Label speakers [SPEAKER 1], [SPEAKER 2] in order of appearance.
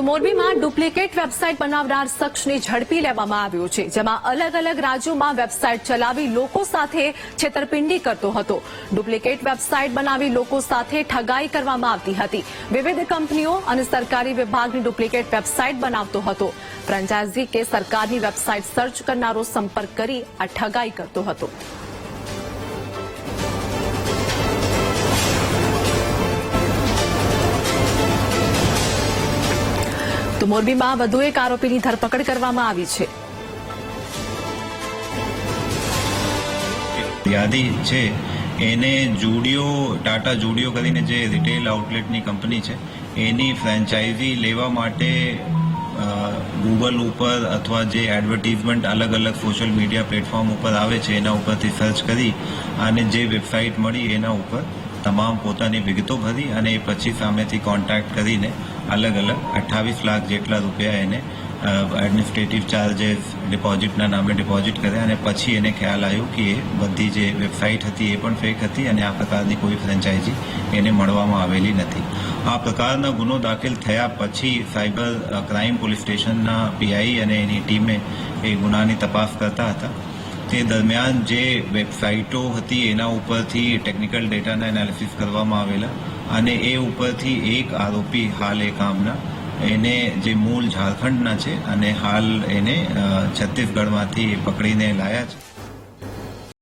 [SPEAKER 1] તો મોરબીમાં duplicate website બનાવનાર શખ્સને ઝડપી લેવામાં આવ્યો છે, જેમાં અલગ અલગ રાજ્યોમાં વેબસાઇટ ચલાવી લોકો સાથે છેતરપિંડી કરતો હતો. ડુપ્લિકેટ વેબસાઇટ બનાવી લોકો સાથે ઠગાઈ કરવામાં આવતી હતી. વિવિધ કંપનીઓ અને સરકારી વિભાગની ડુપ્લિકેટ વેબસાઇટ બનાવતો હતો. ફ્રેન્ચાઇઝી કે સરકારની વેબસાઇટ સર્ચ કરનારો સંપર્ક કરી આ ઠગાઈ કરતો હતો. તો મોરબીમાં વધુ એક આરોપીની ધરપકડ કરવામાં આવી છે.
[SPEAKER 2] યાદી છે એને ટાટા જુડિયો કરીને જે રિટેલ આઉટલેટની કંપની છે એની ફ્રેન્ચાઇઝી લેવા માટે ગૂગલ ઉપર અથવા જે એડવર્ટીઝમેન્ટ અલગ અલગ સોશિયલ મીડિયા પ્લેટફોર્મ ઉપર આવે છે એના ઉપરથી સર્ચ કરી અને જે વેબસાઇટ મળી એના ઉપર તમામ પોતાની વિગતો ભરી અને એ પછી સામેથી કોન્ટેક્ટ કરીને અલગ અલગ 28 લાખ જેટલા રૂપિયા એને એડમિનિસ્ટ્રેટિવ ચાર્જેસ ડિપોઝિટના નામે ડિપોઝિટ કર્યા અને પછી એને ખ્યાલ આવ્યો કે એ બધી જે વેબસાઇટ હતી એ પણ ફેક હતી અને આ પ્રકારની કોઈ ફ્રેન્ચાઇઝી એને મળવામાં આવેલી નથી. આ પ્રકારના ગુનો દાખલ થયા પછી સાયબર ક્રાઇમ પોલીસ સ્ટેશનના પીઆઈ અને એની ટીમે એ ગુનાની તપાસ કરતા હતા. તે દરમિયાન જે વેબસાઇટો હતી એના ઉપરથી ટેકનિકલ ડેટાના એનાલિસિસ કરવામાં આવેલા અને એ ઉપરથી એક આરોપી હાલ એ કામના એને જે મૂળ ઝારખંડના છે અને હાલ એને છત્તીસગઢમાંથી પકડીને લાયા છે.